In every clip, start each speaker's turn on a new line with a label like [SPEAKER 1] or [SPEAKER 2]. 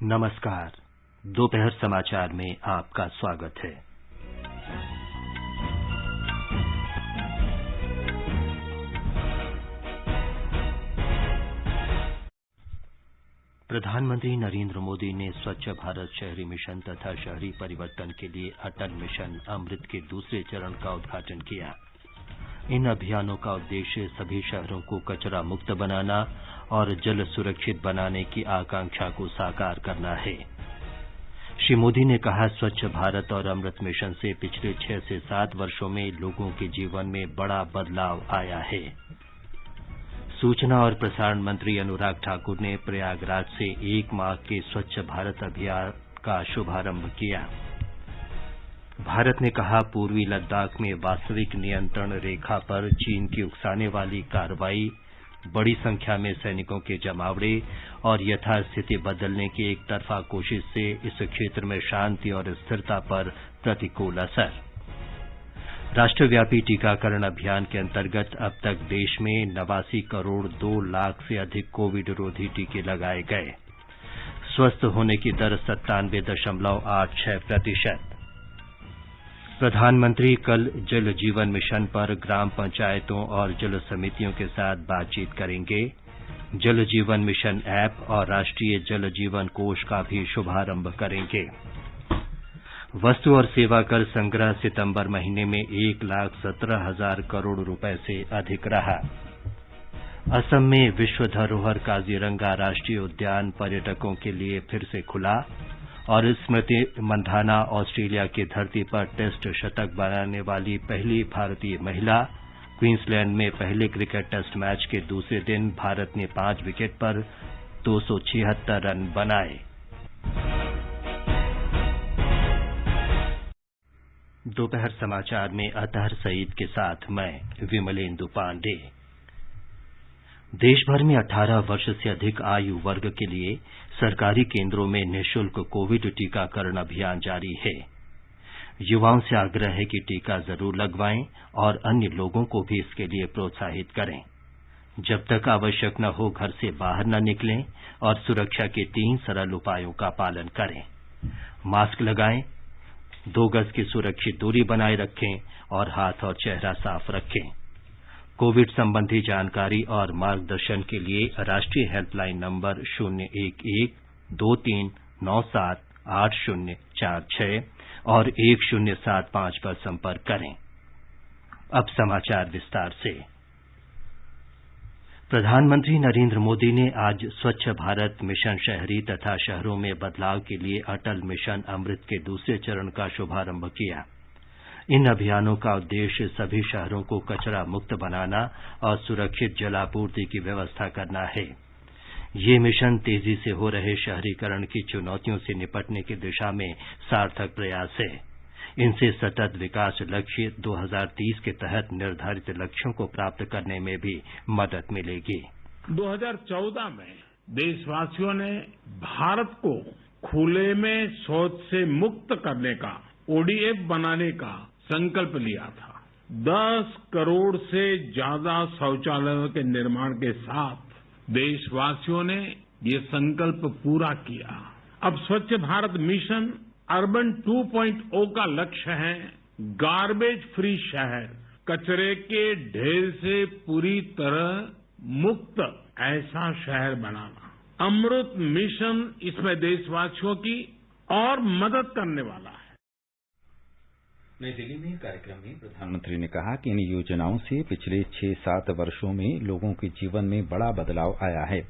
[SPEAKER 1] नमस्कार। दोपहर समाचार में आपका स्वागत है। प्रधानमंत्री नरेंद्र मोदी ने स्वच्छ भारत शहरी मिशन तथा शहरी परिवर्तन के लिए अटल मिशन अमृत के दूसरे चरण का उद्घाटन किया। इन अभियानों का उद्देश्य सभी शहरों को कचरा मुक्त बनाना और जल सुरक्षित बनाने की आकांक्षा को साकार करना है। श्री मोदी ने कहा, स्वच्छ भारत और अमृत मिशन से पिछले 6 से 7 वर्षों में लोगों के जीवन में बड़ा बदलाव आया है। सूचना और प्रसारण मंत्री अनुराग ठाकुर ने प्रयागराज से 1 माह के स्वच्छ भारत अभियान का शुभारंभ किया। भारत ने कहा, पूर्वी लद्दाख में वास्तविक नियंत्रण रेखा पर चीन की उकसाने वाली कार्रवाई, बड़ी संख्या में सैनिकों के जमावड़े और यथास्थिति बदलने की एक तरफा कोशिश से इस क्षेत्र में शांति और स्थिरता पर प्रतिकूल असर। राष्ट्रव्यापी टीकाकरण अभियान के अंतर्गत अब तक देश में 89 करोड़ 2 लाख से अधिक कोविड रोधी टीके लगाए गए। स्वस्थ होने की दर 97.86%। प्रधानमंत्री कल जल जीवन मिशन पर ग्राम पंचायतों और जल समितियों के साथ बातचीत करेंगे। जल जीवन मिशन ऐप और राष्ट्रीय जल जीवन कोष का भी शुभारंभ करेंगे। वस्तु और सेवा कर संग्रह सितंबर महीने में 1,17,000 करोड़ रुपए से अधिक रहा। असम में विश्व धरोहर काजीरंगा राष्ट्रीय उद्यान पर्यटकों के लिए फिर से खुला और स्मृति मंधाना ऑस्ट्रेलिया की धरती पर टेस्ट शतक बनाने वाली पहली भारतीय महिला। क्वींसलैंड में पहले क्रिकेट टेस्ट मैच के दूसरे दिन भारत ने 5 विकेट पर 276 रन बनाए। दोपहर समाचार में अतहर सईद के साथ मैं विमलेंदु पांडे। देश भर में 18 वर्ष से अधिक आयु वर्ग के लिए सरकारी केंद्रों में निःशुल्क कोविड टीकाकरण अभियान जारी है। युवाओं से आग्रह है कि टीका जरूर लगवाएं और अन्य लोगों को भी इसके लिए प्रोत्साहित करें। जब तक आवश्यक न हो घर से बाहर न निकलें और सुरक्षा के 3 सरल उपायों का पालन करें। मास्क लगाएं, 2 गज की सुरक्षित दूरी बनाए रखें और हाथ और चेहरा साफ रखें। कोविड संबंधी जानकारी और मार्गदर्शन के लिए राष्ट्रीय हेल्पलाइन नंबर 011-2397-8046 और 1075 पर संपर्क करें। अब समाचार विस्तार से। प्रधानमंत्री नरेंद्र मोदी ने आज स्वच्छ भारत मिशन शहरी तथा शहरों में बदलाव के लिए अटल मिशन अमृत के दूसरे चरण का शुभारंभ किया। इन अभियानों का उद्देश्य सभी शहरों को कचरा मुक्त बनाना और सुरक्षित जलापूर्ति की व्यवस्था करना है। ये मिशन तेजी से हो रहे शहरीकरण की चुनौतियों से निपटने की दिशा में सार्थक प्रयास है। इनसे सतत विकास लक्ष्य 2030 के तहत निर्धारित लक्ष्यों को प्राप्त करने में भी मदद मिलेगी।
[SPEAKER 2] 2014 में देशवासियों ने भारत को खुले में शौच से मुक्त करने का, ओडीएफ बनाने का संकल्प लिया था। 10 करोड़ से ज्यादा शौचालयों के निर्माण के साथ देशवासियों ने ये संकल्प पूरा किया। अब स्वच्छ भारत मिशन अर्बन 2.0 का लक्ष्य है गार्बेज फ्री शहर, कचरे के ढेर से पूरी तरह मुक्त ऐसा शहर बनाना। अमृत मिशन इसमें देशवासियों की और मदद करने वाला है।
[SPEAKER 3] नई दिल्ली में कार्यक्रम में प्रधानमंत्री ने कहा कि इन योजनाओं से पिछले 6-7 वर्षों में लोगों के जीवन में बड़ा बदलाव आया है।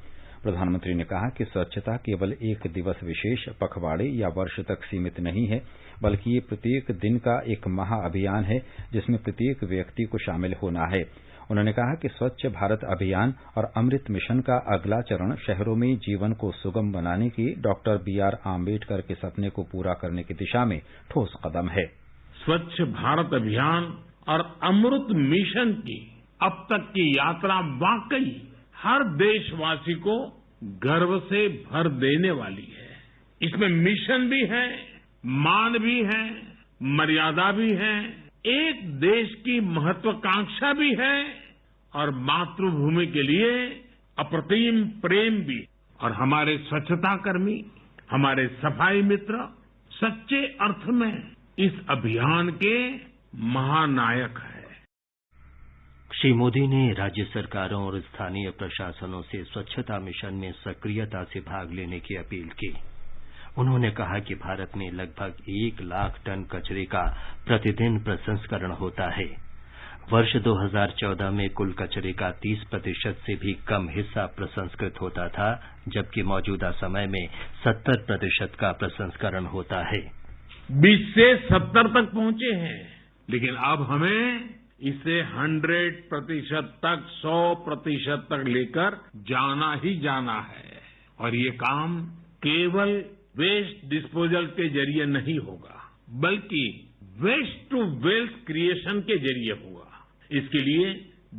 [SPEAKER 3] प्रधानमंत्री ने कहा कि स्वच्छता केवल एक दिवस विशेष, पखवाड़े या वर्ष तक सीमित नहीं है, बल्कि ये प्रत्येक दिन का एक महा अभियान है जिसमें प्रत्येक व्यक्ति को शामिल होना है। उन्होंने कहा कि स्वच्छ भारत अभियान और अमृत मिशन का अगला चरण शहरों में जीवन को सुगम बनाने के डॉक्टर BR आम्बेडकर के सपने को पूरा करने की दिशा में ठोस कदम है।
[SPEAKER 2] स्वच्छ भारत अभियान और अमृत मिशन की अब तक की यात्रा वाकई हर देशवासी को गर्व से भर देने वाली है। इसमें मिशन भी है, मान भी है, मर्यादा भी है, एक देश की महत्वाकांक्षा भी है और मातृभूमि के लिए अप्रतिम प्रेम भी। और हमारे स्वच्छता कर्मी, हमारे सफाई मित्र सच्चे अर्थ में इस अभियान के महानायक हैं।
[SPEAKER 1] श्री मोदी ने राज्य सरकारों और स्थानीय प्रशासनों से स्वच्छता मिशन में सक्रियता से भाग लेने की अपील की। उन्होंने कहा कि भारत में लगभग 1 लाख टन कचरे का प्रतिदिन प्रसंस्करण होता है। वर्ष 2014 में कुल कचरे का 30% से भी कम हिस्सा प्रसंस्कृत होता था, जबकि मौजूदा समय में 70% का प्रसंस्करण होता है।
[SPEAKER 2] 20 से 70 तक पहुंचे हैं, लेकिन अब हमें इसे 100% तक, 100% तक लेकर जाना ही जाना है। और ये काम केवल वेस्ट डिस्पोजल के जरिए नहीं होगा, बल्कि वेस्ट टू वेल्थ क्रिएशन के जरिए होगा। इसके लिए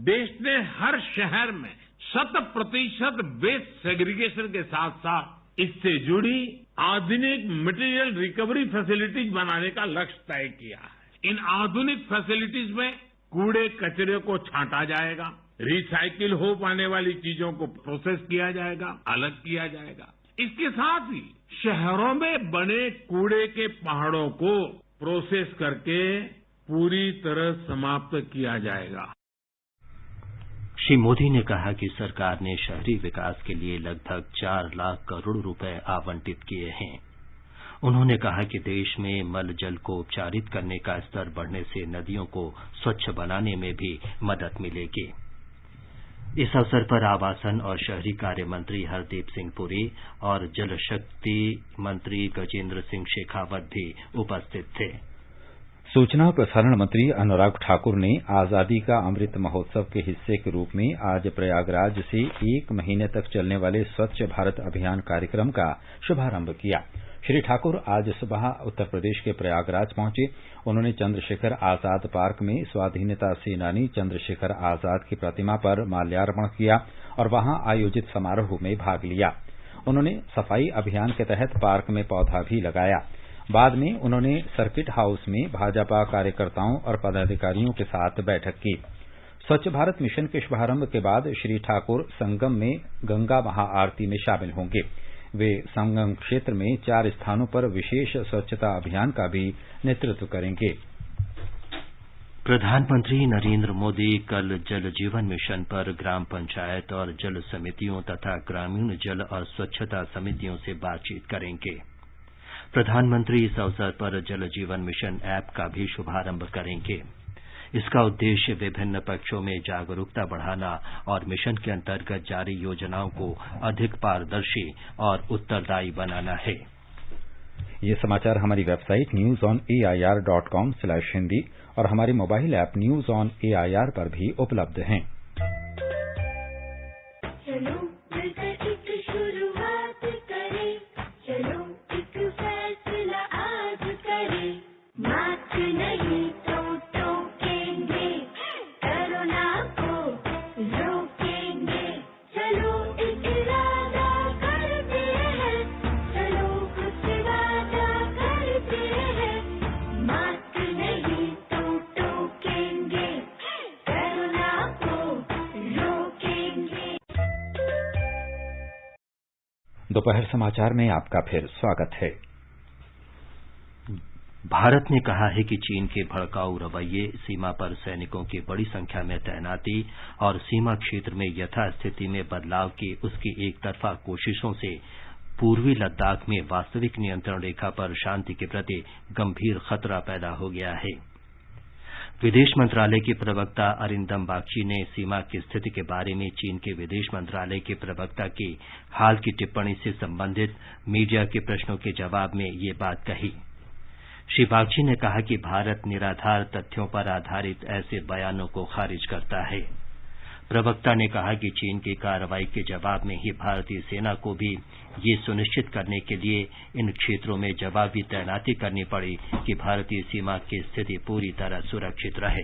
[SPEAKER 2] देश ने हर शहर में 100% वेस्ट सेग्रीगेशन के साथ साथ इससे जुड़ी आधुनिक मटेरियल रिकवरी फैसिलिटीज बनाने का लक्ष्य तय किया है। इन आधुनिक फैसिलिटीज में कूड़े कचरे को छांटा जाएगा, रिसाइकिल हो पाने वाली चीजों को प्रोसेस किया जाएगा, अलग किया जाएगा। इसके साथ ही शहरों में बने कूड़े के पहाड़ों को प्रोसेस करके पूरी तरह समाप्त किया जाएगा।
[SPEAKER 1] श्री मोदी ने कहा कि सरकार ने शहरी विकास के लिए लगभग 4 लाख करोड़ रुपए आवंटित किए हैं। उन्होंने कहा कि देश में मल जल को उपचारित करने का स्तर बढ़ने से नदियों को स्वच्छ बनाने में भी मदद मिलेगी। इस अवसर पर आवासन और शहरी कार्य मंत्री हरदीप सिंह पुरी और जल शक्ति मंत्री गजेंद्र सिंह शेखावत भी उपस्थित थे।
[SPEAKER 3] सूचना और प्रसारण मंत्री अनुराग ठाकुर ने आजादी का अमृत महोत्सव के हिस्से के रूप में आज प्रयागराज से 1 महीने तक चलने वाले स्वच्छ भारत अभियान कार्यक्रम का शुभारंभ किया। श्री ठाकुर आज सुबह उत्तर प्रदेश के प्रयागराज पहुंचे। उन्होंने चंद्रशेखर आजाद पार्क में स्वाधीनता सेनानी चंद्रशेखर आजाद की प्रतिमा पर माल्यार्पण किया और वहां आयोजित समारोह में भाग लिया। उन्होंने सफाई अभियान के तहत पार्क में पौधा भी लगाया। बाद में उन्होंने सर्किट हाउस में भाजपा कार्यकर्ताओं और पदाधिकारियों के साथ बैठक की। स्वच्छ भारत मिशन के शुभारंभ के बाद श्री ठाकुर संगम में गंगा महाआरती में शामिल होंगे। वे संगम क्षेत्र में 4 स्थानों पर विशेष स्वच्छता अभियान का भी नेतृत्व करेंगे।
[SPEAKER 1] प्रधानमंत्री नरेंद्र मोदी कल जल जीवन मिशन पर ग्राम पंचायत और जल समितियों तथा ग्रामीण जल और स्वच्छता समितियों से बातचीत करेंगे। प्रधानमंत्री इस अवसर पर जल जीवन मिशन ऐप का भी शुभारंभ करेंगे। इसका उद्देश्य विभिन्न पक्षों में जागरूकता बढ़ाना और मिशन के अंतर्गत जारी योजनाओं को अधिक पारदर्शी और उत्तरदायी बनाना है।
[SPEAKER 3] ये समाचार हमारी वेबसाइट newsonair.com/hindi और हमारे mobile app news on AIR पर भी उपलब्ध हैं। दोपहर समाचार में आपका फिर स्वागत है।
[SPEAKER 1] भारत ने कहा है कि चीन के भड़काऊ रवैये, सीमा पर सैनिकों की बड़ी संख्या में तैनाती और सीमा क्षेत्र में यथास्थिति में बदलाव की उसकी एकतरफा कोशिशों से पूर्वी लद्दाख में वास्तविक नियंत्रण रेखा पर शांति के प्रति गंभीर खतरा पैदा हो गया है। विदेश मंत्रालय के प्रवक्ता अरिंदम बागची ने सीमा की स्थिति के बारे में चीन के विदेश मंत्रालय के प्रवक्ता की हाल की टिप्पणी से संबंधित मीडिया के प्रश्नों के जवाब में ये बात कही। श्री बागची ने कहा कि भारत निराधार तथ्यों पर आधारित ऐसे बयानों को खारिज करता है। प्रवक्ता ने कहा कि चीन की कार्रवाई के जवाब में ही भारतीय सेना को भी ये सुनिश्चित करने के लिए इन क्षेत्रों में जवाबी तैनाती करनी पड़ी कि भारतीय सीमा की स्थिति पूरी तरह सुरक्षित रहे।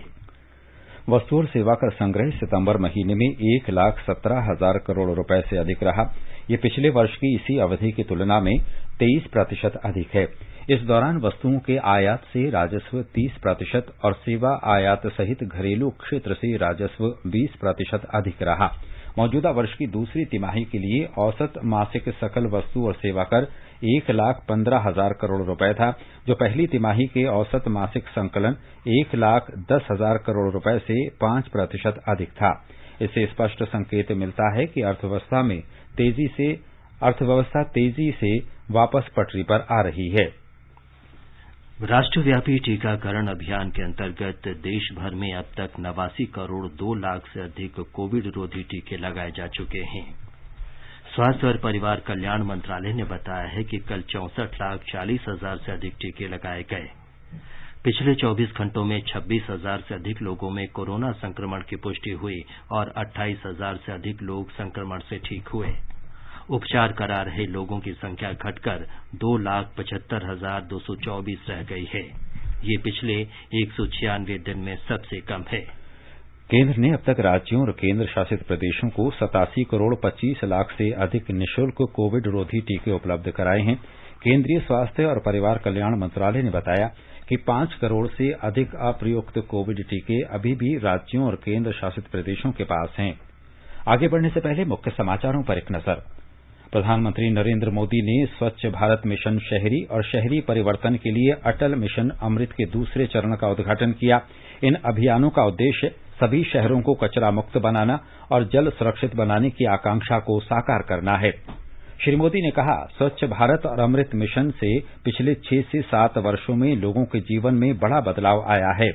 [SPEAKER 3] वस्तु और सेवा कर संग्रह सितंबर महीने में 1,17,000 करोड़ रुपए से अधिक रहा। ये पिछले वर्ष की इसी अवधि की तुलना में 23% अधिक है। इस दौरान वस्तुओं के आयात से राजस्व 30% और सेवा आयात सहित घरेलू क्षेत्र से राजस्व 20% अधिक रहा। मौजूदा वर्ष की दूसरी तिमाही के लिए औसत मासिक सकल वस्तु और सेवा कर 1,15,000 करोड़ रुपए था, जो पहली तिमाही के औसत मासिक संकलन 1,10,000 करोड़ रुपए से 5% अधिक था। इससे स्पष्ट संकेत मिलता है कि अर्थव्यवस्था तेजी से वापस पटरी पर आ रही है।
[SPEAKER 1] राष्ट्रव्यापी टीकाकरण अभियान के अंतर्गत देश भर में अब तक 89 करोड़ 2 लाख से अधिक कोविड रोधी टीके लगाए जा चुके हैं। स्वास्थ्य और परिवार कल्याण मंत्रालय ने बताया है कि कल 64,40,000 से अधिक टीके लगाए गए। पिछले 24 घंटों में 26,000 से अधिक लोगों में कोरोना संक्रमण की पुष्टि हुई और 28,000 से अधिक लोग संक्रमण से ठीक हुए। उपचार करा रहे लोगों की संख्या घटकर 2,75,224 रह गई है। ये पिछले 196 दिन में सबसे कम है।
[SPEAKER 3] केंद्र ने अब तक राज्यों और केंद्र शासित प्रदेशों को 87 करोड़ 25 लाख से अधिक निःशुल्क कोविड रोधी टीके उपलब्ध कराए हैं। केंद्रीय स्वास्थ्य और परिवार कल्याण मंत्रालय ने बताया कि 5 करोड़ से अधिक अप्रयुक्त कोविड टीके अभी भी राज्यों और केंद्र शासित प्रदेशों के पास हैं। आगे बढ़ने से पहले मुख्य समाचारों पर एक नजर। प्रधानमंत्री नरेंद्र मोदी ने स्वच्छ भारत मिशन शहरी और शहरी परिवर्तन के लिए अटल मिशन अमृत के दूसरे चरण का उद्घाटन किया। इन अभियानों का उद्देश्य सभी शहरों को कचरा मुक्त बनाना और जल सुरक्षित बनाने की आकांक्षा को साकार करना है। श्री मोदी ने कहा, स्वच्छ भारत और अमृत मिशन से पिछले 6 से 7 वर्षों में लोगों के जीवन में बड़ा बदलाव आया है।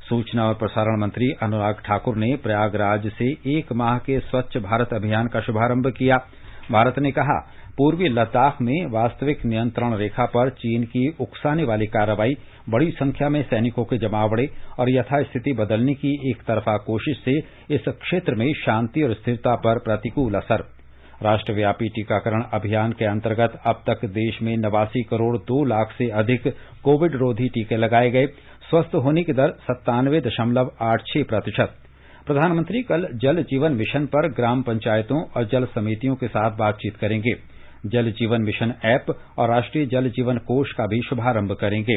[SPEAKER 3] सूचना और प्रसारण मंत्री अनुराग ठाकुर ने प्रयागराज से 1 माह के स्वच्छ भारत अभियान का शुभारंभ किया। भारत ने कहा, पूर्वी लद्दाख में वास्तविक नियंत्रण रेखा पर चीन की उकसाने वाली कार्रवाई, बड़ी संख्या में सैनिकों के जमावड़े और यथास्थिति बदलने की एक तरफा कोशिश से इस क्षेत्र में शांति और स्थिरता पर प्रतिकूल असर। राष्ट्रव्यापी टीकाकरण अभियान के अंतर्गत अब तक देश में 89 करोड़ 2 लाख से अधिक कोविड रोधी टीके लगाए गए। स्वस्थ होने की दर 97.86%। प्रधानमंत्री कल जल जीवन मिशन पर ग्राम पंचायतों और जल समितियों के साथ बातचीत करेंगे। जल जीवन मिशन ऐप और राष्ट्रीय जल जीवन कोष का भी शुभारंभ करेंगे।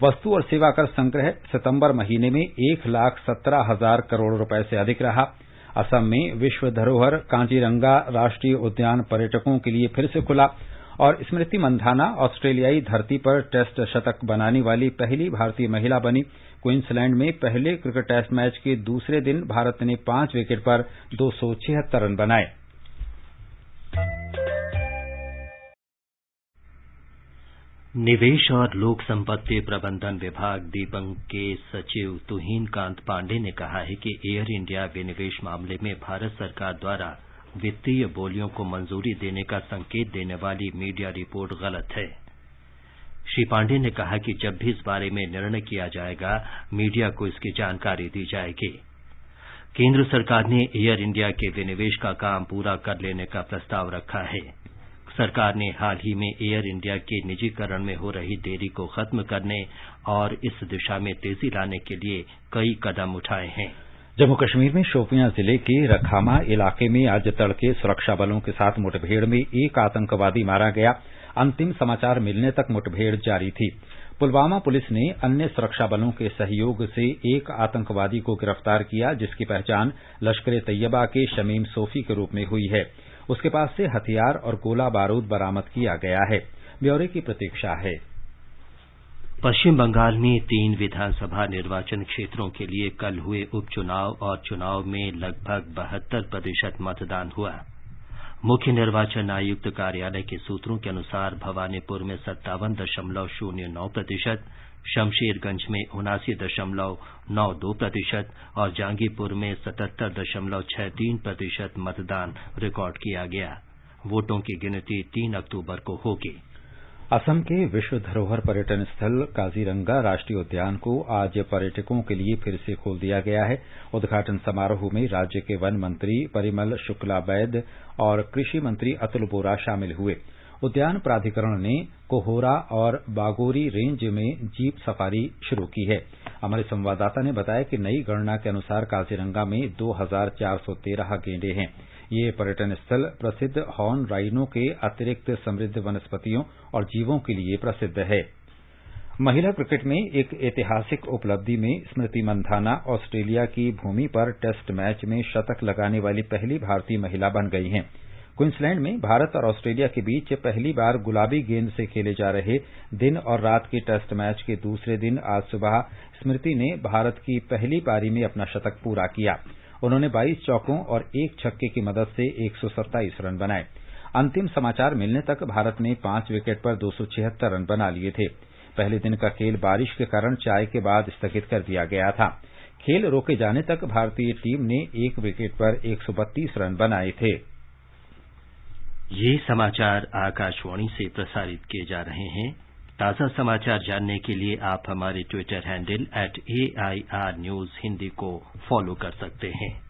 [SPEAKER 3] वस्तु और सेवा कर संग्रह सितंबर महीने में 1,17,000 करोड़ रुपए से अधिक रहा। असम में विश्व धरोहर कांजीरंगा राष्ट्रीय उद्यान पर्यटकों के लिए फिर से खुला और स्मृति मंधाना ऑस्ट्रेलियाई धरती पर टेस्ट शतक बनाने वाली पहली भारतीय महिला बनी। क्वींसलैंड में पहले क्रिकेट टेस्ट मैच के दूसरे दिन भारत ने 5 विकेट पर 276 रन बनाए।
[SPEAKER 1] निवेश और लोक संपत्ति प्रबंधन विभाग दीपंग के सचिव तुहिन कांत पांडे ने कहा है कि एयर इंडिया विनिवेश मामले में भारत सरकार द्वारा वित्तीय बोलियों को मंजूरी देने का संकेत देने वाली मीडिया रिपोर्ट गलत है। श्री पांडे ने कहा कि जब भी इस बारे में निर्णय किया जाएगा, मीडिया को इसकी जानकारी दी जाएगी। केंद्र सरकार ने एयर इंडिया के विनिवेश का काम पूरा कर लेने का प्रस्ताव रखा है। सरकार ने हाल ही में एयर इंडिया के निजीकरण में हो रही देरी को खत्म करने और इस दिशा में तेजी लाने के लिए कई कदम उठाए हैं।
[SPEAKER 3] जम्मू कश्मीर में शोपियां जिले के रखामा इलाके में आज तड़के सुरक्षा बलों के साथ मुठभेड़ में एक आतंकवादी मारा गया। अंतिम समाचार मिलने तक मुठभेड़ जारी थी। पुलवामा पुलिस ने अन्य सुरक्षा बलों के सहयोग से एक आतंकवादी को गिरफ्तार किया, जिसकी पहचान लश्कर ए तैयबा के शमीम सोफी के रूप में हुई है। उसके पास से हथियार और गोला बारूद बरामद किया गया है। ब्यौरे की प्रतीक्षा है।
[SPEAKER 1] पश्चिम बंगाल में 3 विधानसभा निर्वाचन क्षेत्रों के लिए कल हुए उपचुनाव और चुनाव में लगभग 72% मतदान हुआ। मुख्य निर्वाचन आयुक्त कार्यालय के सूत्रों के अनुसार भवानीपुर में 57.09%, शमशेरगंज में 79.92% और जहांगीरपुर में 77.63% मतदान रिकॉर्ड किया गया। वोटों की गिनती 3 अक्टूबर को होगी।
[SPEAKER 3] असम के विश्व धरोहर पर्यटन स्थल काजीरंगा राष्ट्रीय उद्यान को आज पर्यटकों के लिए फिर से खोल दिया गया है। उद्घाटन समारोह में राज्य के वन मंत्री परिमल शुक्ला बैद और कृषि मंत्री अतुल बोरा शामिल हुए। उद्यान प्राधिकरण ने कोहोरा और बागोरी रेंज में जीप सफारी शुरू की है। हमारे संवाददाता ने बताया कि नई गणना के अनुसार काजीरंगा में 2413 गेंडे हैं। ये पर्यटन स्थल प्रसिद्ध हॉर्न राइनो के अतिरिक्त समृद्ध वनस्पतियों और जीवों के लिए प्रसिद्ध है। महिला क्रिकेट में एक ऐतिहासिक उपलब्धि में स्मृति मंधाना ऑस्ट्रेलिया की भूमि पर टेस्ट मैच में शतक लगाने वाली पहली भारतीय महिला बन गई हैं। क्वींसलैंड में भारत और ऑस्ट्रेलिया के बीच पहली बार गुलाबी गेंद से खेले जा रहे दिन और रात के टेस्ट मैच के दूसरे दिन आज सुबह स्मृति ने भारत की पहली पारी में अपना शतक पूरा किया। उन्होंने 22 चौकों और 1 छक्के की मदद से 127 रन बनाए। अंतिम समाचार मिलने तक भारत ने 5 विकेट पर 276 रन बना लिए थे। पहले दिन का खेल बारिश के कारण चाय के बाद स्थगित कर दिया गया था। खेल रोके जाने तक भारतीय टीम ने 1 विकेट पर 132 रन बनाए थे।
[SPEAKER 1] ये समाचार आकाशवाणी से प्रसारित किए जा रहे हैं। ताजा समाचार जानने के लिए आप हमारे Twitter handle @AIR News Hindi को फॉलो कर सकते हैं।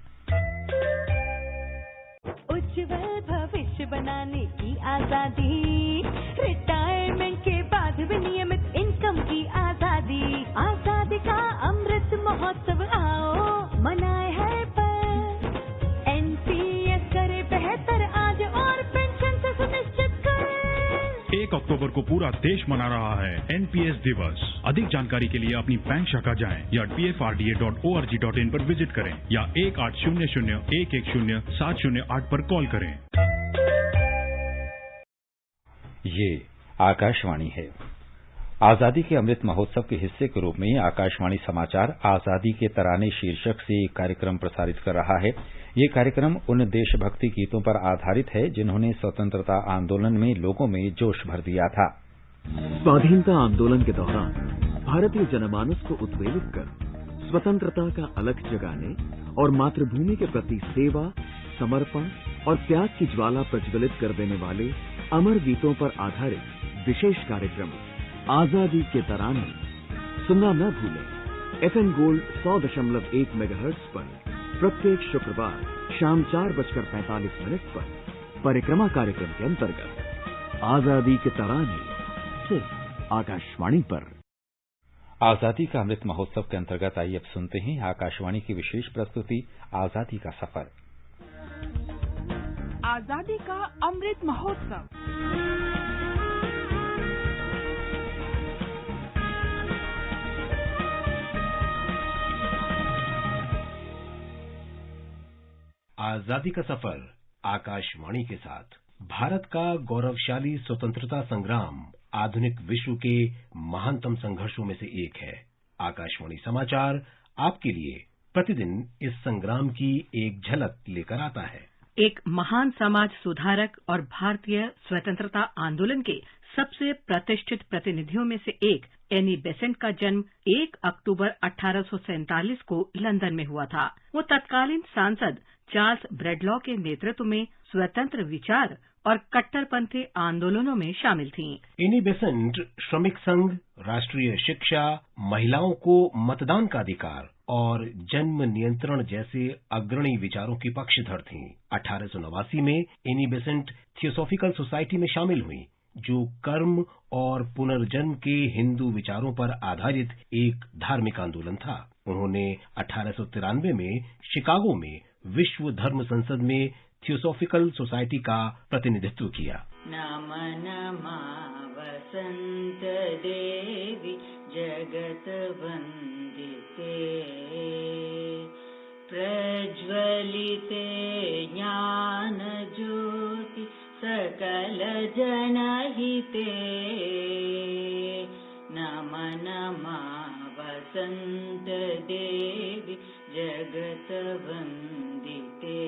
[SPEAKER 4] उज्जवल भविष्य बनाने की आजादी, रिटायरमेंट के बाद भी नियमित इनकम की आजादी, आजादी का अमृत महोत्सव आओ मनाए है पर NPS करे बेहतर आज और पेंशन से सुनिश्चित करे।
[SPEAKER 5] 1 अक्टूबर को पूरा देश मना रहा है NPS दिवस। अधिक जानकारी के लिए अपनी बैंक शाखा जाएं या pfrda.org.in पर विजिट करें या 1800-110-708 पर कॉल करें।
[SPEAKER 3] ये आकाशवाणी है। आजादी के अमृत महोत्सव के हिस्से के रूप में आकाशवाणी समाचार आजादी के तराने शीर्षक से एक कार्यक्रम प्रसारित कर रहा है। ये कार्यक्रम उन देशभक्ति गीतों पर आधारित है जिन्होंने स्वतंत्रता आंदोलन में लोगों में जोश भर दिया था।
[SPEAKER 6] स्वाधीनता आंदोलन के दौरान भारतीय जनमानस को उत्प्रेरित कर स्वतंत्रता का अलख जगाने और मातृभूमि के प्रति सेवा, समर्पण और त्याग की ज्वाला प्रज्वलित कर देने वाले अमर गीतों पर आधारित विशेष कार्यक्रम आजादी के तराने सुनना न भूलें। FM गोल्ड 100.1 मेगाहर्ट्ज पर प्रत्येक शुक्रवार शाम 4:45 पर परिक्रमा कार्यक्रम के अंतर्गत आजादी के तराने सिर्फ आकाशवाणी पर।
[SPEAKER 3] आजादी का अमृत महोत्सव के अंतर्गत आइए अब सुनते हैं आकाशवाणी की विशेष प्रस्तुति आजादी का सफर।
[SPEAKER 7] आजादी का अमृत महोत्सव।
[SPEAKER 8] आजादी का सफर आकाशवाणी के साथ। भारत का गौरवशाली स्वतंत्रता संग्राम आधुनिक विश्व के महानतम संघर्षों में से एक है। आकाशवाणी समाचार आपके लिए प्रतिदिन इस संग्राम की एक झलक लेकर आता है।
[SPEAKER 9] एक महान समाज सुधारक और भारतीय स्वतंत्रता आंदोलन के सबसे प्रतिष्ठित प्रतिनिधियों में से एक एनी बेसेंट का जन्म 1 अक्टूबर 1847 को लंदन में हुआ था। वो तत्कालीन सांसद चार्ल्स ब्रैडलॉ के नेतृत्व में स्वतंत्र विचार और कट्टरपंथी आंदोलनों में शामिल थीं।
[SPEAKER 8] एनी बेसेंट श्रमिक संघ, राष्ट्रीय शिक्षा, महिलाओं को मतदान का अधिकार और जन्म नियंत्रण जैसे अग्रणी विचारों की पक्षधर थीं। 1889 में एनी बेसेंट थियोसॉफिकल सोसाइटी में शामिल हुई, जो कर्म और पुनर्जन्म के हिंदू विचारों पर आधारित एक धार्मिक आंदोलन था। उन्होंने 1893 में शिकागो में विश्व धर्म संसद में थियोसॉफिकल सोसाइटी का प्रतिनिधित्व किया।
[SPEAKER 4] नम नमा वसंत देवी जगत वंदिते, प्रज्वलिते ज्ञान ज्योति सकल जनहिते, नम नमा वसंत देवी जगत वंदिते।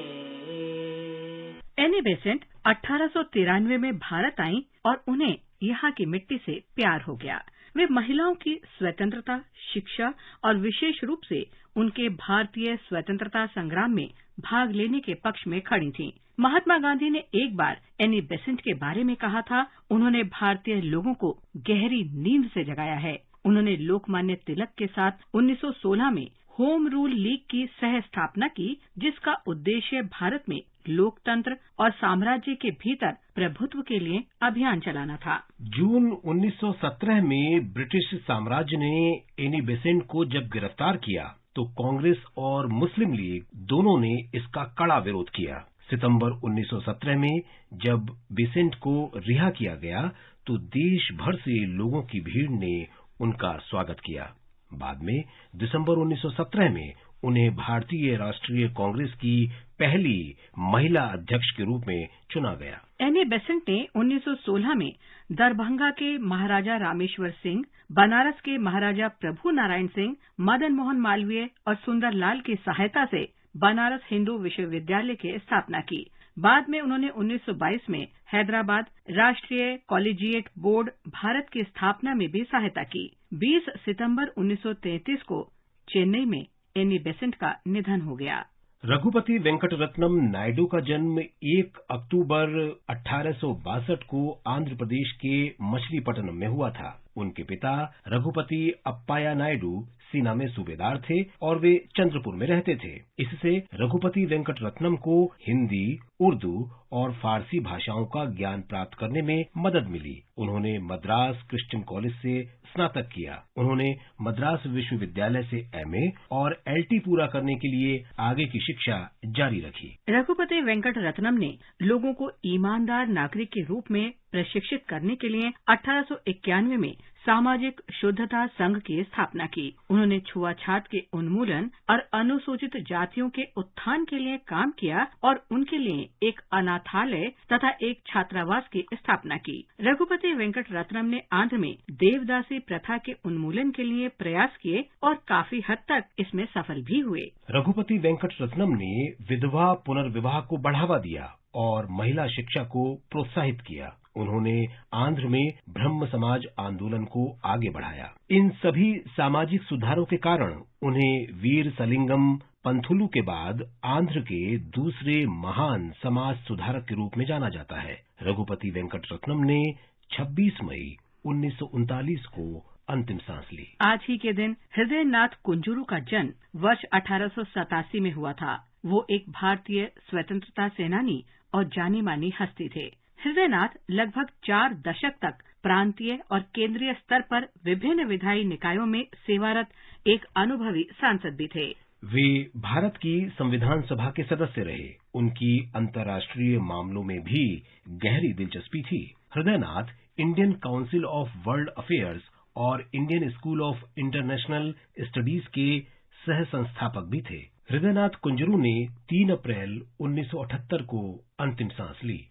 [SPEAKER 9] एनी बेसेंट 1893 में भारत आईं और उन्हें यहाँ की मिट्टी से प्यार हो गया। वे महिलाओं की स्वतंत्रता, शिक्षा और विशेष रूप से उनके भारतीय स्वतंत्रता संग्राम में भाग लेने के पक्ष में खड़ी थीं। महात्मा गांधी ने एक बार एनी बेसेंट के बारे में कहा था, उन्होंने भारतीय लोगों को गहरी नींद से जगाया है। उन्होंने लोकमान्य तिलक के साथ 1916 में होम रूल लीग की सह स्थापना की, जिसका उद्देश्य भारत में लोकतंत्र और साम्राज्य के भीतर प्रभुत्व के लिए अभियान चलाना था।
[SPEAKER 8] जून 1917 में ब्रिटिश साम्राज्य ने एनी बेसेंट को जब गिरफ्तार किया तो कांग्रेस और मुस्लिम लीग दोनों ने इसका कड़ा विरोध किया। सितंबर 1917 में जब बेसेंट को रिहा किया गया तो देश भर से लोगों की भीड़ ने उनका स्वागत किया। बाद में दिसंबर 1917 में उन्हें भारतीय राष्ट्रीय कांग्रेस की पहली महिला अध्यक्ष के रूप में चुना गया।
[SPEAKER 9] एनी बेसेंट ने 1916 में दरभंगा के महाराजा रामेश्वर सिंह, बनारस के महाराजा प्रभु नारायण सिंह, मदन मोहन मालवीय और सुंदरलाल की सहायता से बनारस हिंदू विश्वविद्यालय की स्थापना की। बाद में उन्होंने 1922 में हैदराबाद राष्ट्रीय कॉलेजिएट बोर्ड भारत की स्थापना में भी सहायता की। 20 सितंबर 1933 को चेन्नई में एनी बेसेंट का निधन हो गया।
[SPEAKER 8] रघुपति वेंकट रत्नम नायडू का जन्म 1 अक्टूबर 1862 को आंध्र प्रदेश के मछलीपट्टनम में हुआ था। उनके पिता रघुपति अप्पाया नायडू सेना में सूबेदार थे और वे चंद्रपुर में रहते थे। इससे रघुपति वेंकट रत्नम को हिंदी, उर्दू और फारसी भाषाओं का ज्ञान प्राप्त करने में मदद मिली। उन्होंने मद्रास क्रिश्चियन कॉलेज से स्नातक किया। उन्होंने मद्रास विश्वविद्यालय से एमए और एलटी पूरा करने के लिए आगे की शिक्षा जारी रखी।
[SPEAKER 9] रघुपति वेंकट रत्नम ने लोगों को ईमानदार नागरिक के रूप में प्रशिक्षित करने के लिए 1891 में सामाजिक शुद्धता संघ की स्थापना की। उन्होंने छुआछात के उन्मूलन और अनुसूचित जातियों के उत्थान के लिए काम किया और उनके लिए एक अनाथालय तथा एक छात्रावास की स्थापना की। रघुपति वेंकट रत्नम ने आंध्र में देवदासी प्रथा के उन्मूलन के लिए प्रयास किए और काफी हद तक इसमें सफल भी हुए।
[SPEAKER 8] रघुपति वेंकट रत्नम ने विधवा पुनर्विवाह को बढ़ावा दिया और महिला शिक्षा को प्रोत्साहित किया। उन्होंने आंध्र में ब्रह्म समाज आंदोलन को आगे बढ़ाया। इन सभी सामाजिक सुधारों के कारण उन्हें वीर सलिंगम पंथुलु के बाद आंध्र के दूसरे महान समाज सुधारक के रूप में जाना जाता है। रघुपति वेंकट रत्नम ने 26 मई 1939 को अंतिम सांस ली।
[SPEAKER 9] आज ही के दिन हृदयनाथ कुंजरू का जन्म वर्ष 1887 में हुआ था। वो एक भारतीय स्वतंत्रता सेनानी और जानी मानी हस्ती थे। हृदयनाथ लगभग 4 दशक तक प्रांतीय और केंद्रीय स्तर पर विभिन्न विधायी निकायों में सेवारत एक अनुभवी सांसद भी थे।
[SPEAKER 8] वे भारत की संविधान सभा के सदस्य रहे। उनकी अंतर्राष्ट्रीय मामलों में भी गहरी दिलचस्पी थी। Hridaynath Indian Council of World Affairs और Indian School of International Studies के सह संस्थापक भी थे। हृदयनाथ कुंजरू ने 3 अप्रैल 1978 को अंतिम सांस ली।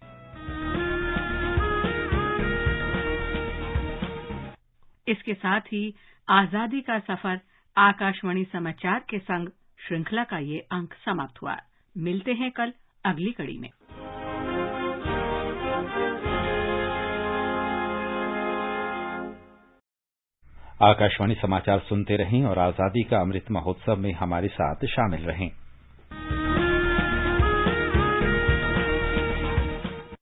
[SPEAKER 9] इसके साथ ही आजादी का सफर आकाशवाणी समाचार के संग श्रृंखला का ये अंक समाप्त हुआ। मिलते हैं कल अगली कड़ी में।
[SPEAKER 3] आकाशवाणी समाचार सुनते रहें और आजादी का अमृत महोत्सव में हमारे साथ शामिल रहें।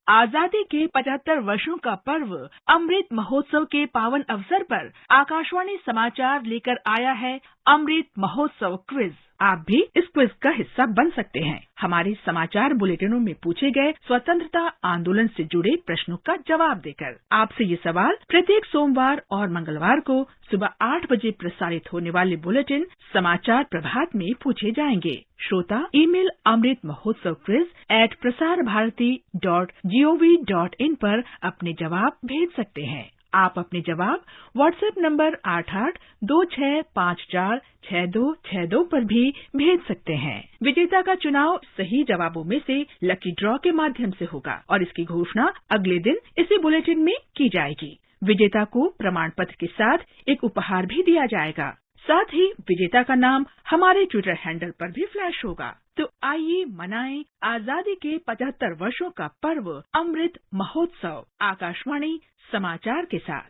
[SPEAKER 7] आजादी के 75 वर्षों का पर्व अमृत महोत्सव के पावन अवसर पर आकाशवाणी समाचार लेकर आया है अमृत महोत्सव क्विज। आप भी इस क्विज का हिस्सा बन सकते हैं। हमारे समाचार बुलेटिनों में पूछे गए स्वतंत्रता आंदोलन से जुड़े प्रश्नों का जवाब देकर। आपसे ये सवाल प्रत्येक सोमवार और मंगलवार को सुबह 8 बजे प्रसारित होने वाले बुलेटिन समाचार प्रभात में पूछे जाएंगे। श्रोता email Amrit Mahotsav quiz @prasarabharati.gov.in पर अपने जवाब भेज सकते हैं। आप अपने जवाब व्हाट्सएप नंबर 8826546262 पर भी भेज सकते हैं। विजेता का चुनाव सही जवाबों में से लकी ड्रॉ के माध्यम से होगा और इसकी घोषणा अगले दिन इसी बुलेटिन में की जाएगी। विजेता को प्रमाण पत्र के साथ एक उपहार भी दिया जाएगा। साथ ही विजेता का नाम हमारे ट्विटर हैंडल पर भी फ्लैश होगा। तो आइए मनाएं आजादी के 75 वर्षों का पर्व अमृत महोत्सव आकाशवाणी समाचार के साथ।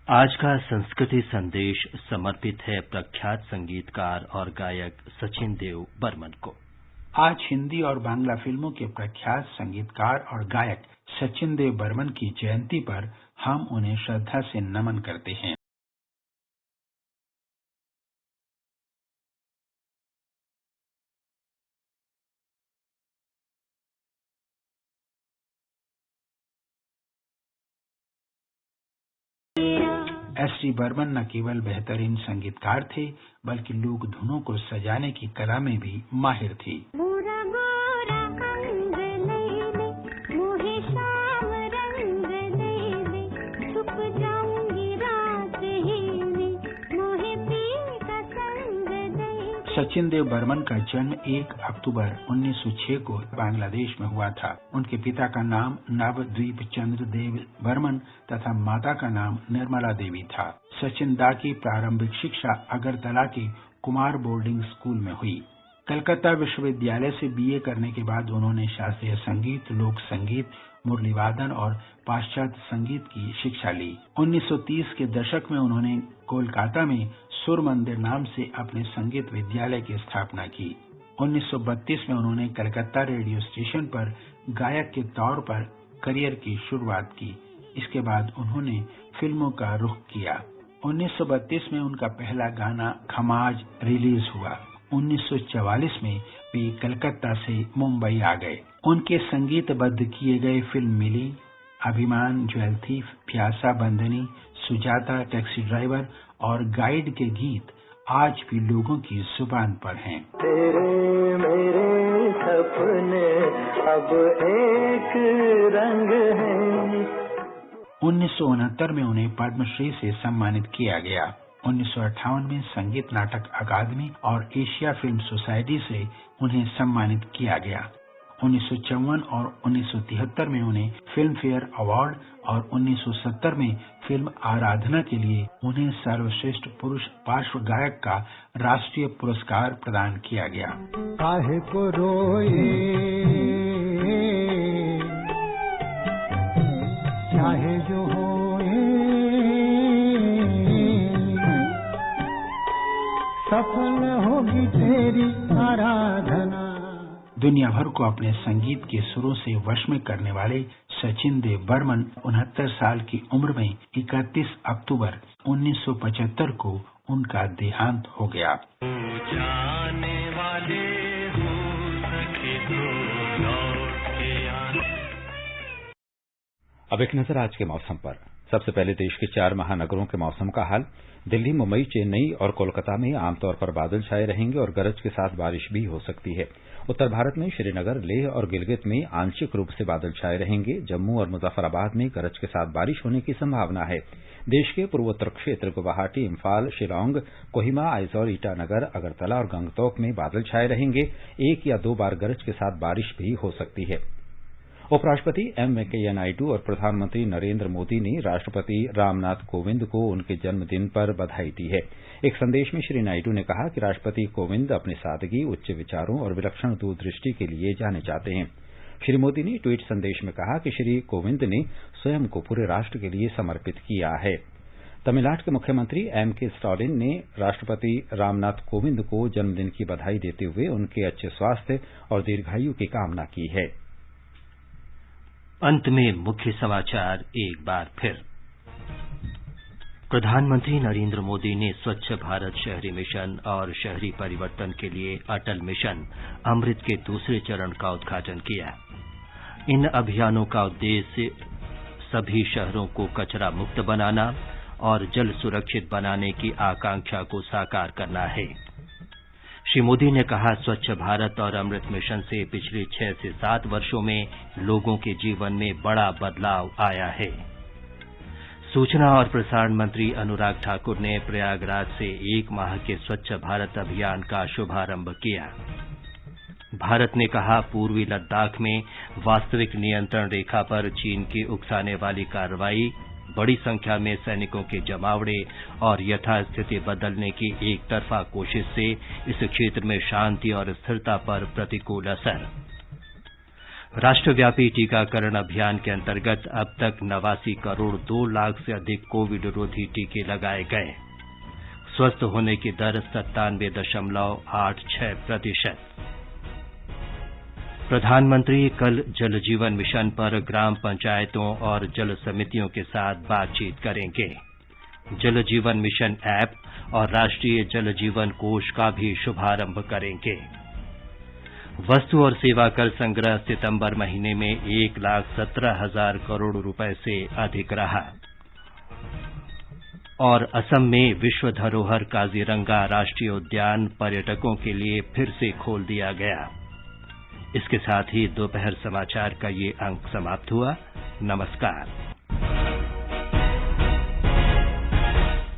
[SPEAKER 1] आज का संस्कृति संदेश समर्पित है प्रख्यात संगीतकार और गायक सचिन देव बर्मन को।
[SPEAKER 10] आज हिंदी और बांग्ला फिल्मों के प्रख्यात संगीतकार और गायक सचिन देव बर्मन की जयंती पर हम उन्हें श्रद्धा से नमन करते हैं। एस.डी. बर्मन न केवल बेहतरीन संगीतकार थे बल्कि लोक धुनों को सजाने की कला में भी माहिर थी।
[SPEAKER 4] छुप जा
[SPEAKER 10] सचिन देव बर्मन का जन्म 1 अक्टूबर 1906 को बांग्लादेश में हुआ था। उनके पिता का नाम नवद्वीप चंद्र देव बर्मन तथा माता का नाम निर्मला देवी था। सचिन दा की प्रारंभिक शिक्षा अगरतला के कुमार बोर्डिंग स्कूल में हुई। कलकत्ता विश्वविद्यालय से बीए करने के बाद उन्होंने शास्त्रीय संगीत, लोक संगीत, मुरली वादन और पाश्चात्य संगीत की शिक्षा ली। 1930 के दशक में उन्होंने कोलकाता में सुर मंदिर नाम से अपने संगीत विद्यालय की स्थापना की। 1932 में उन्होंने कलकत्ता रेडियो स्टेशन पर गायक के तौर पर करियर की शुरुआत की। इसके बाद उन्होंने फिल्मों का रुख किया। 1932 में उनका पहला गाना खमाज रिलीज हुआ। 1944 में वे कलकत्ता से मुंबई आ गए। उनके संगीतबद्ध किए गए फिल्म मिली, अभिमान, ज्वेल थीफ, प्यासा बंदनी, सुजाता, टैक्सी ड्राइवर और गाइड के गीत आज भी लोगों की जुबान पर हैं।
[SPEAKER 11] तेरे मेरे सपने अब एक रंग हैं।
[SPEAKER 10] 1969 में उन्हें पद्मश्री से सम्मानित किया गया। 1958 में संगीत नाटक अकादमी और एशिया फिल्म सोसाइटी से उन्हें सम्मानित किया गया। 1954 और 1973 में उन्हें फिल्म फेयर अवार्ड और 1970 में फिल्म आराधना के लिए उन्हें सर्वश्रेष्ठ पुरुष पार्श्व गायक का राष्ट्रीय पुरस्कार प्रदान किया गया।
[SPEAKER 11] काहे को रोए चाहे जो होए, सफल होगी तेरी आराधना।
[SPEAKER 10] दुनिया भर को अपने संगीत के सुरों से वश में करने वाले सचिन देव बर्मन 69 साल की उम्र में 31 अक्टूबर 1975 को उनका देहांत हो गया।
[SPEAKER 1] जाने वाले हो सके तो लौट के आना।
[SPEAKER 3] अब एक नजर आज के मौसम पर। सबसे पहले देश के 4 महानगरों के मौसम का हाल। दिल्ली, मुंबई, चेन्नई और कोलकाता में आमतौर पर बादल छाए रहेंगे और गरज के साथ बारिश भी हो सकती है। उत्तर भारत में श्रीनगर, लेह और गिलगित में आंशिक रूप से बादल छाए रहेंगे। जम्मू और मुजफ्फराबाद में गरज के साथ बारिश होने की संभावना है। देश के पूर्वोत्तर क्षेत्र गुवाहाटी, इम्फाल, शिलांग, कोहिमा, आइजॉल, ईटानगर, अगरतला और गंगटोक में बादल छाए रहेंगे। 1 या 2 बार गरज के साथ बारिश भी हो सकती है। उपराष्ट्रपति एम वेंकैया नायडू और प्रधानमंत्री नरेंद्र मोदी ने राष्ट्रपति रामनाथ कोविंद को उनके जन्मदिन पर बधाई दी है। एक संदेश में श्री नायडू ने कहा कि राष्ट्रपति कोविंद अपनी सादगी, उच्च विचारों और विलक्षण दूरदृष्टि के लिए जाने जाते हैं। श्री मोदी ने ट्वीट संदेश में कहा कि श्री कोविंद ने स्वयं को पूरे राष्ट्र के लिए समर्पित किया है। तमिलनाडु के मुख्यमंत्री एम.के. स्टालिन ने राष्ट्रपति रामनाथ कोविंद को जन्मदिन की बधाई देते हुए उनके अच्छे स्वास्थ्य और दीर्घायु की कामना की है।
[SPEAKER 1] अंत में मुख्य समाचार एक बार फिर। प्रधानमंत्री नरेंद्र मोदी ने स्वच्छ भारत शहरी मिशन और शहरी परिवर्तन के लिए अटल मिशन अमृत के दूसरे चरण का उद्घाटन किया। इन अभियानों का उद्देश्य सभी शहरों को कचरा मुक्त बनाना और जल सुरक्षित बनाने की आकांक्षा को साकार करना है। श्री मोदी ने कहा, स्वच्छ भारत और अमृत मिशन से पिछले 6 से 7 वर्षों में लोगों के जीवन में बड़ा बदलाव आया है। सूचना और प्रसारण मंत्री अनुराग ठाकुर ने प्रयागराज से 1 माह के स्वच्छ भारत अभियान का शुभारंभ किया। भारत ने कहा, पूर्वी लद्दाख में वास्तविक नियंत्रण रेखा पर चीन की उकसाने वाली कार्रवाई, बड़ी संख्या में सैनिकों के जमावड़े और यथास्थिति बदलने की एक तरफा कोशिश से इस क्षेत्र में शांति और स्थिरता पर प्रतिकूल असर। राष्ट्रव्यापी टीकाकरण अभियान के अंतर्गत अब तक 89 करोड़ 2 लाख से अधिक कोविड रोधी टीके लगाए गए। स्वस्थ होने की दर 97.86%। प्रधानमंत्री कल जल जीवन मिशन पर ग्राम पंचायतों और जल समितियों के साथ बातचीत करेंगे। जल जीवन मिशन ऐप और राष्ट्रीय जल जीवन कोष का भी शुभारंभ करेंगे। वस्तु और सेवा कर संग्रह सितंबर महीने में 1,17,000 करोड़ रुपए से अधिक रहा। और असम में विश्व धरोहर काजीरंगा राष्ट्रीय उद्यान पर्यटकों के लिए फिर से खोल दिया गया। इसके साथ ही दोपहर समाचार का ये अंक समाप्त हुआ। नमस्कार।